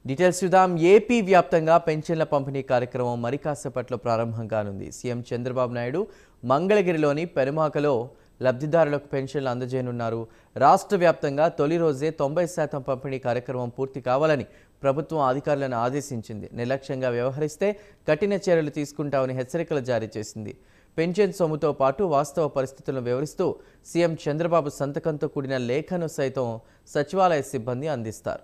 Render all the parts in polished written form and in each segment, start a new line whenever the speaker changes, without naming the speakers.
Details చూద్దాం. AP వ్యాప్తంగా పెన్షన్ల పంపిణీ కార్యక్రమం మరి కాసేపట్లో ప్రారంభం కానుంది. సీఎం చంద్రబాబు నాయుడు మంగళగిరిలోని పెనుమాకలో లబ్ధిదారులకు పెన్షన్లు అందజేయనున్నారు. రాష్ట్ర వ్యాప్తంగా తొలి రోజే 90% పంపిణీ కార్యక్రమం పూర్తి కావాలని ప్రభుత్వం అధికారులను ఆదేశించింది. నిర్లక్ష్యంగా వ్యవహరిస్తే కఠిన చర్యలు తీసుకుంటామని హెచ్చరికలు జారీ చేసింది. పెన్షన్ సొమ్ముతో పాటు వాస్తవ పరిస్థితులను వివరిస్తూ సీఎం చంద్రబాబు సంతకంతో కూడిన లేఖను సైతం సచివాలయ సిబ్బంది అందిస్తారు.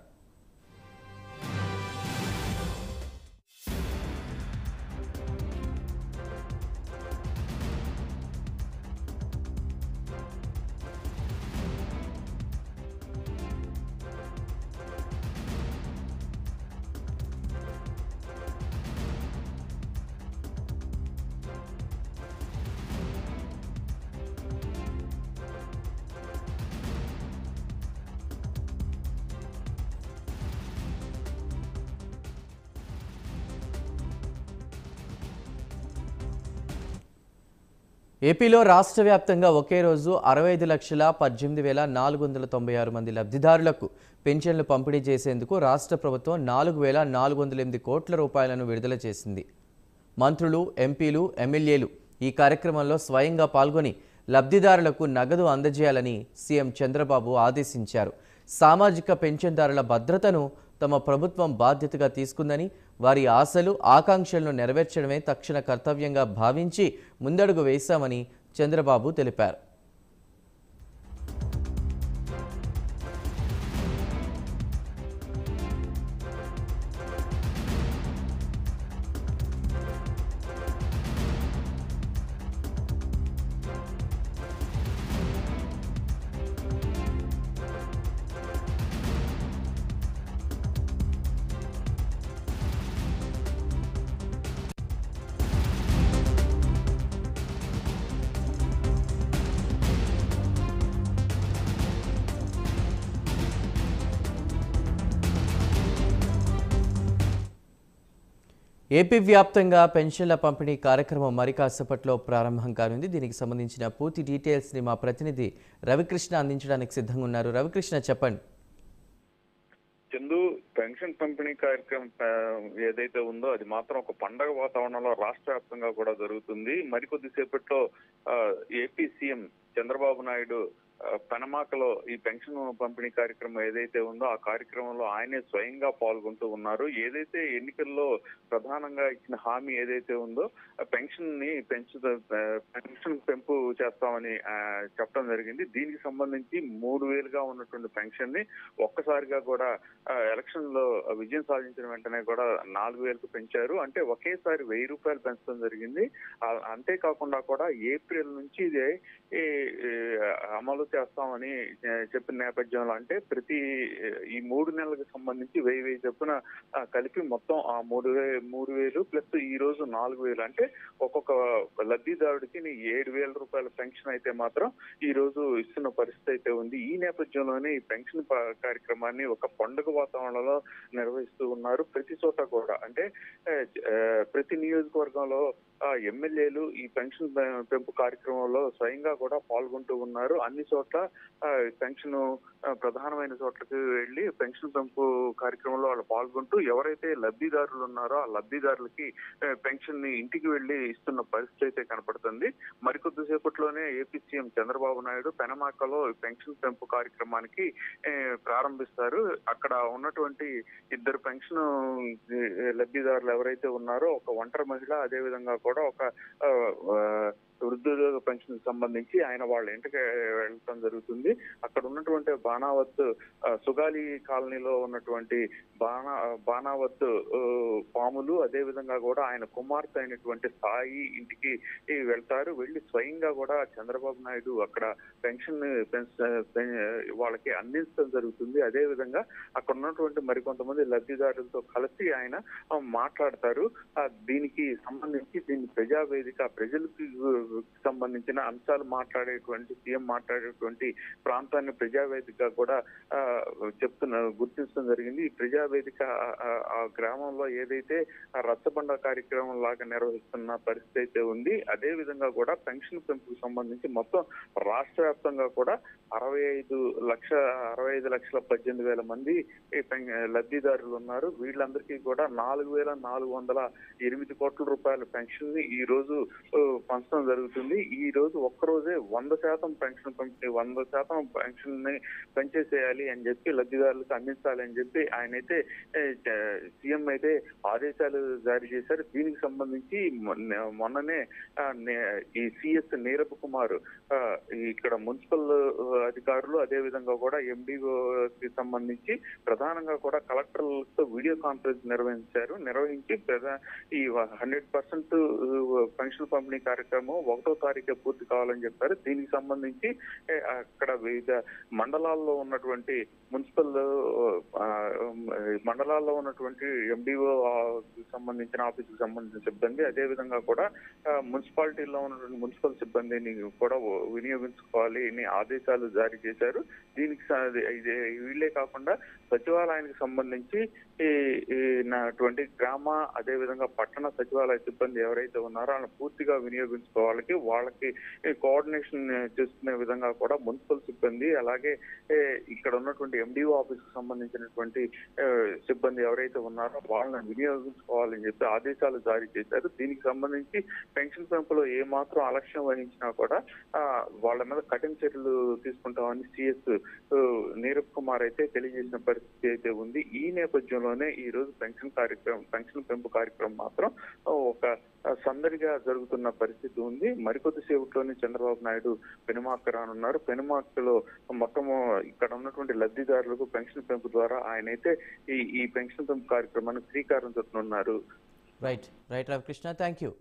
ఏపీలో రాష్ట్ర వ్యాప్తంగా ఒకే రోజు 65,18,496 మంది లబ్ధిదారులకు పెన్షన్లు పంపిణీ చేసేందుకు రాష్ట్ర ప్రభుత్వం 4,408 కోట్ల రూపాయలను విడుదల చేసింది. మంత్రులు, ఎంపీలు, ఎమ్మెల్యేలు ఈ కార్యక్రమంలో స్వయంగా పాల్గొని లబ్ధిదారులకు నగదు అందజేయాలని సీఎం చంద్రబాబు ఆదేశించారు. సామాజిక పెన్షన్దారుల భద్రతను తమ ప్రభుత్వం బాధ్యతగా తీసుకుందని, వారి ఆశలు, ఆకాంక్షలను నెరవేర్చడమే తక్షణ కర్తవ్యంగా భావించి ముందడుగు వేశామని చంద్రబాబు తెలిపారు. ఏపీ వ్యాప్తంగా పెన్షన్ల పంపిణీ కార్యక్రమం మరి కాసేపట్లో ప్రారంభం కానుంది. దీనికి సంబంధించిన పూర్తి డీటెయిల్స్ని మా ప్రతినిధి రవికృష్ణ అందించడానికి సిద్ధంగా ఉన్నారు. రవికృష్ణ, చెప్పండి.
చందు, పెన్షన్ పంపిణీ కార్యక్రమం ఏదైతే ఉందో అది మాత్రం ఒక పండగ వాతావరణంలో రాష్ట్ర వ్యాప్తంగా కూడా జరుగుతుంది. మరికొద్దిసేపట్లో ఏపీ సీఎం చంద్రబాబు నాయుడు పెనమాకలో ఈ పెన్షన్ పంపిణీ కార్యక్రమం ఏదైతే ఉందో ఆ కార్యక్రమంలో ఆయనే స్వయంగా పాల్గొంటూ ఉన్నారు. ఏదైతే ఎన్నికల్లో ప్రధానంగా ఇచ్చిన హామీ ఏదైతే ఉందో పెన్షన్ పెంపు చేస్తామని చెప్పడం జరిగింది. దీనికి సంబంధించి 3,000గా ఉన్నటువంటి పెన్షన్ ని ఒక్కసారిగా కూడా ఎలక్షన్ లో విజయం సాధించిన వెంటనే కూడా 4,000కు పెంచారు. అంటే ఒకేసారి 1,000 రూపాయలు పెంచడం జరిగింది. అంతేకాకుండా కూడా ఏప్రిల్ నుంచి ఇదే అమలు చేస్తామని చెప్పిన నేపథ్యంలో అంటే ప్రతి ఈ 3 నెలలకు సంబంధించి 1,000 చొప్పున కలిపి మొత్తం ఆ 3,000 ప్లస్ ఈ రోజు 4,000 అంటే ఒక్కొక్క లబ్ధిదారుడికి 7,000 రూపాయల పెన్షన్ అయితే మాత్రం ఈ రోజు ఇస్తున్న పరిస్థితి అయితే ఉంది. ఈ నేపథ్యంలోనే ఈ పెన్షన్ కార్యక్రమాన్ని ఒక పండుగ వాతావరణంలో నిర్వహిస్తూ ఉన్నారు. ప్రతి చోట కూడా అంటే ప్రతి నియోజకవర్గంలో ఎమ్మెల్యేలు ఈ పెన్షన్ పెంపు కార్యక్రమంలో స్వయంగా కూడా పాల్గొంటూ ఉన్నారు. అన్ని చోట్ల పెన్షన్ ప్రధానమైన చోట్లకి వెళ్లి పెన్షన్ పెంపు కార్యక్రమంలో వాళ్ళు పాల్గొంటూ ఎవరైతే లబ్ధిదారులు ఉన్నారో ఆ లబ్ధిదారులకి పెన్షన్ ని ఇంటికి వెళ్లి ఇస్తున్న పరిస్థితి అయితే కనపడుతుంది. మరికొద్దిసేపట్లోనే ఏపీ సీఎం చంద్రబాబు నాయుడు పెనమాకలో పెన్షన్ పెంపు కార్యక్రమానికి ప్రారంభిస్తారు. అక్కడ ఉన్నటువంటి 2 పెన్షన్ లబ్ధిదారులు ఎవరైతే ఉన్నారో ఒక ఒంటరి మహిళ, అదే విధంగా కూడా ఒక వృద్ధుల పెన్షన్ సంబంధించి ఆయన వాళ్ళ ఇంటికి వెళ్ళటం జరుగుతుంది. అక్కడ ఉన్నటువంటి బాణావత్ సుగాలి కాలనీలో ఉన్నటువంటి బాణావత్ పాములు, అదే విధంగా కూడా ఆయన కుమార్తె అయినటువంటి సాయి ఇంటికి వెళ్తారు. వెళ్ళి స్వయంగా కూడా చంద్రబాబు నాయుడు అక్కడ పెన్షన్ వాళ్ళకి అందించడం జరుగుతుంది. అదే విధంగా అక్కడ ఉన్నటువంటి మరికొంతమంది లబ్ధిదారులతో కలిసి ఆయన మాట్లాడతారు. దీనికి సంబంధించి దీన్ని ప్రజావేదిక ప్రజలకు సంబంధించిన అంశాలు మాట్లాడేటువంటి సీఎం మాట్లాడేటువంటి ప్రాంతాన్ని ప్రజావేదికగా కూడా గుర్తించడం జరిగింది. ఈ ప్రజావేదిక ఆ గ్రామంలో ఏదైతే రచ్చబండ కార్యక్రమం లాగా నిర్వహిస్తున్న పరిస్థితి అయితే ఉంది. అదే విధంగా కూడా పెన్షన్ పెంపుకు సంబంధించి మొత్తం రాష్ట్ర వ్యాప్తంగా కూడా 65,18,000 మంది లబ్ధిదారులు ఉన్నారు. వీళ్ళందరికీ కూడా 4,408 కోట్ల రూపాయల పెన్షన్ ని ఈ రోజు పంచడం జరుగుతుంది. ఈ రోజు ఒక్కరోజే 100% పెన్షన్ పంపిణీ 100% పెన్షన్ ని పెంచేసేయాలి అని చెప్పి లబ్ధిదారులకు అందించాలి అని చెప్పి ఆయనైతే సీఎం అయితే ఆదేశాలు జారీ చేశారు. దీనికి సంబంధించి మొన్ననే ఈ సిఎస్ నీరబ్ కుమార్ ఇక్కడ మున్సిపల్ అధికారులు అదే విధంగా కూడా ఎండిఓకి సంబంధించి ప్రధానంగా కూడా కలెక్టర్లతో వీడియో కాన్ఫరెన్స్ నిర్వహించి ఈ 100% పెన్షన్ పంపిణీ కార్యక్రమం 1వ తారీఖే పూర్తి కావాలని చెప్పారు. దీనికి సంబంధించి అక్కడ వివిధ మండలాల్లో ఉన్నటువంటి మండలాల్లో ఉన్నటువంటి ఎండిఓ సంబంధించిన ఆఫీసుకు సంబంధించిన సిబ్బంది అదే విధంగా కూడా మున్సిపాలిటీలో ఉన్నటువంటి మున్సిపల్ సిబ్బందిని కూడా వినియోగించుకోవాలి అని ఆదేశాలు జారీ చేశారు. దీనికి వీళ్ళే కాకుండా సచివాలయానికి సంబంధించి ఈ గ్రామ అదే విధంగా పట్టణ సచివాలయ సిబ్బంది ఎవరైతే ఉన్నారో వాళ్ళని పూర్తిగా వాళ్ళకి కోఆర్డినేషన్ చేసుకునే విధంగా కూడా మున్సిపల్ సిబ్బంది అలాగే ఇక్కడ ఉన్నటువంటి ఎండిఓ ఆఫీస్ కు సంబంధించినటువంటి సిబ్బంది ఎవరైతే ఉన్నారో వాళ్ళని వినియోగించుకోవాలని చెప్పి ఆదేశాలు జారీ చేశారు. దీనికి సంబంధించి పెన్షన్ పెంపులో ఏ మాత్రం అలక్ష్యం వహించినా కూడా వాళ్ళ మీద కఠిన చర్యలు తీసుకుంటామని సిఎస్ నీరబ్ కుమార్ అయితే తెలియజేసిన పరిస్థితి అయితే ఉంది. ఈ నేపథ్యంలోనే ఈ రోజు పెన్షన్ పెంపు కార్యక్రమం మాత్రం ఒక సందడిగా జరుగుతున్న పరిస్థితి ఉంది. మరికొద్ది సేపట్లోనే చంద్రబాబు నాయుడు పెనుమాక రానున్నారు. పెనుమాకలో మొత్తము ఇక్కడ ఉన్నటువంటి లబ్ధిదారులకు పెన్షన్ పెంపు ద్వారా ఆయనైతే ఈ పెన్షన్ పెంపు కార్యక్రమానికి శ్రీకారం చుట్టనున్నారు.
Right Ravikrishna, thank you.